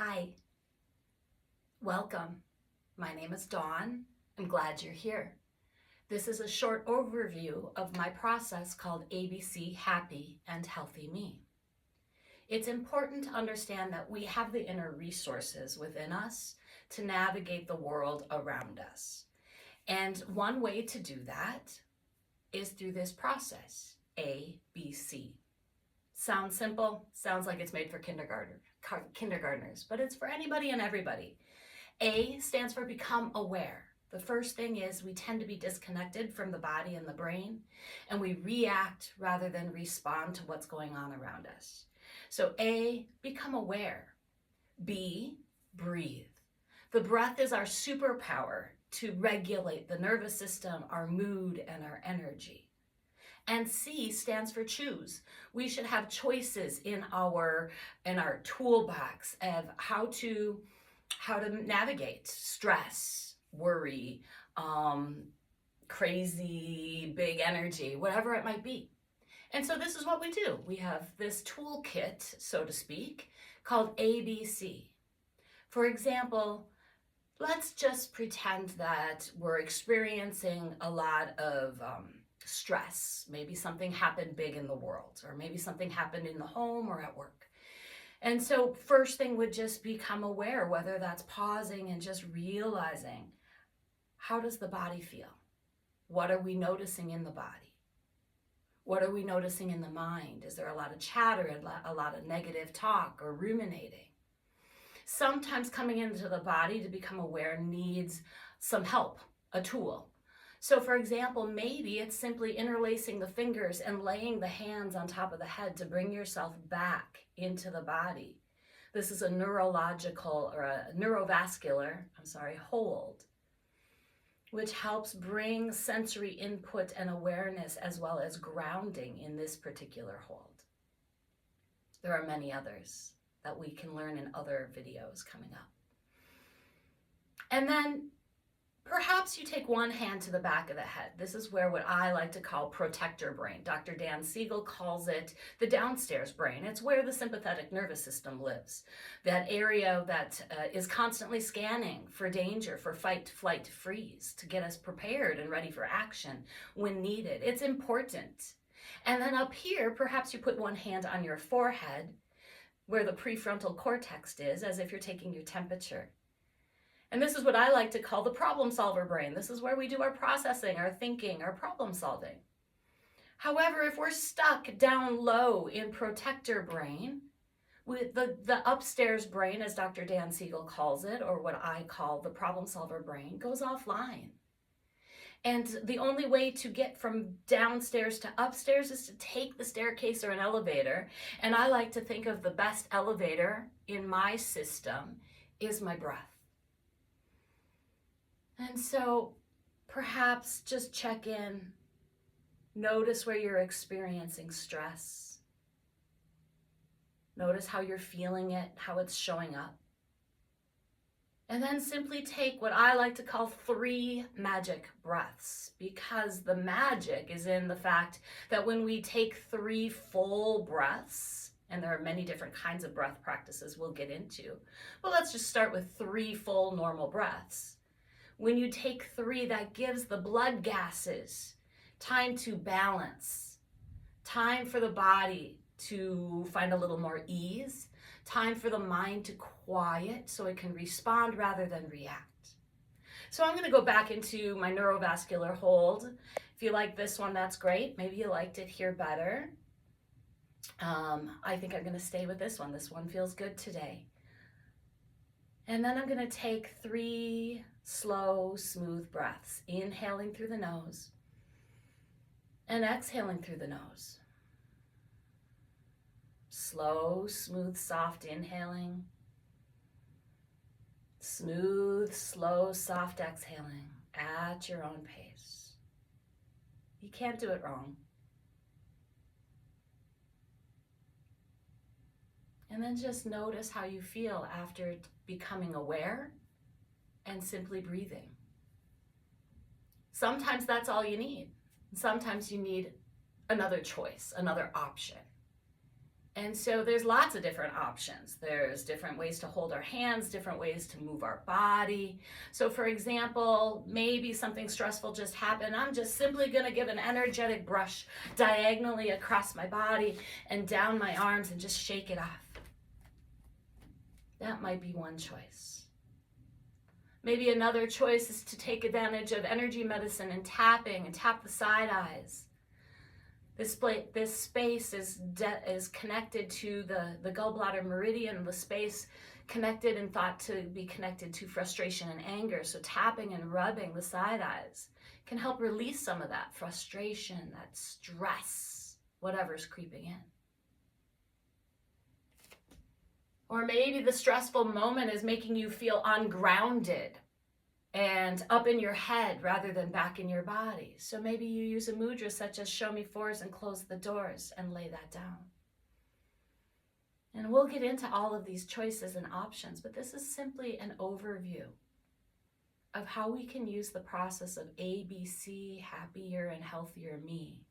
Hi, welcome. My name is Dawn. I'm glad you're here. This is a short overview of my process called A.B.C. Happy and Healthy Me. It's important to understand that we have the inner resources within us to navigate the world around us. And one way to do that is through this process, A.B.C. Sounds simple, sounds like it's made for kindergartners, but it's for anybody and everybody. A stands for become aware. The first thing is we tend to be disconnected from the body and the brain, and we react rather than respond to what's going on around us. So A, become aware. B, breathe. The breath is our superpower to regulate the nervous system, our mood, and our energy. And C stands for choose. We should have choices in our toolbox of how to navigate stress, worry, crazy big energy, whatever it might be. And so this is what we do. We have this toolkit, so to speak, called ABC. For example, let's just pretend that we're experiencing a lot of stress. Maybe something happened big in the world, or maybe something happened in the home or at work. And so first thing would just become aware, whether that's pausing and just realizing, how does the body feel? What are we noticing in the body? What are we noticing in the mind? Is there a lot of chatter, a lot of negative talk or ruminating? Sometimes coming into the body to become aware needs some help, a tool. So for example, maybe it's simply interlacing the fingers and laying the hands on top of the head to bring yourself back into the body. This is a neurovascular hold, which helps bring sensory input and awareness as well as grounding in this particular hold. There are many others that we can learn in other videos coming up. And then perhaps you take one hand to the back of the head. This is where what I like to call protector brain. Dr. Dan Siegel calls it the downstairs brain. It's where the sympathetic nervous system lives. That area that is constantly scanning for danger, for fight, flight, freeze, to get us prepared and ready for action when needed. It's important. And then up here, perhaps you put one hand on your forehead where the prefrontal cortex is, as if you're taking your temperature. And this is what I like to call the problem solver brain. This is where we do our processing, our thinking, our problem solving. However, if we're stuck down low in protector brain, with the upstairs brain, as Dr. Dan Siegel calls it, or what I call the problem solver brain, goes offline. And the only way to get from downstairs to upstairs is to take the staircase or an elevator. And I like to think of the best elevator in my system is my breath. And so perhaps just check in, notice where you're experiencing stress. Notice how you're feeling it, how it's showing up. And then simply take what I like to call 3 magic breaths, because the magic is in the fact that when we take 3 full breaths, and there are many different kinds of breath practices we'll get into, but let's just start with 3 full normal breaths. When you take 3, that gives the blood gases time to balance, time for the body to find a little more ease, time for the mind to quiet so it can respond rather than react. So I'm going to go back into my neurovascular hold. If you like this one, that's great. Maybe you liked it here better. I think I'm going to stay with this one. This one feels good today. And then I'm going to take 3 slow, smooth breaths, inhaling through the nose and exhaling through the nose. Slow, smooth, soft inhaling. Smooth, slow, soft exhaling at your own pace. You can't do it wrong. And then just notice how you feel after becoming aware and simply breathing. Sometimes that's all you need. Sometimes you need another choice, another option. And so there's lots of different options. There's different ways to hold our hands, different ways to move our body. So for example, maybe something stressful just happened. I'm just simply gonna give an energetic brush diagonally across my body and down my arms and just shake it off. That might be one choice. Maybe another choice is to take advantage of energy medicine and tapping and tap the side eyes. This space is connected to the gallbladder meridian, the space connected and thought to be connected to frustration and anger. So tapping and rubbing the side eyes can help release some of that frustration, that stress, whatever's creeping in. Or maybe the stressful moment is making you feel ungrounded and up in your head rather than back in your body. So maybe you use a mudra such as show me fours and close the doors and lay that down. And we'll get into all of these choices and options, but this is simply an overview of how we can use the process of A.B.C, happier and healthier me,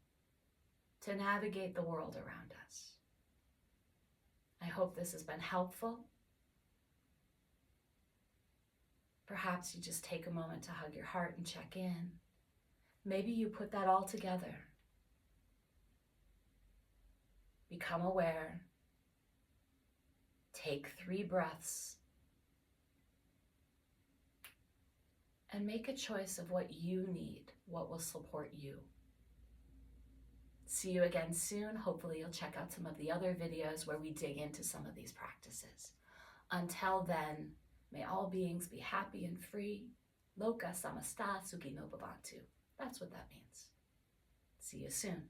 to navigate the world around us. I hope this has been helpful. Perhaps you just take a moment to hug your heart and check in. Maybe you put that all together. Become aware. Take 3 breaths. And make a choice of what you need, what will support you. See you again soon. Hopefully you'll check out some of the other videos where we dig into some of these practices. Until then, may all beings be happy and free. Loka samasta sukhi no bhavantu. That's what that means. See you soon.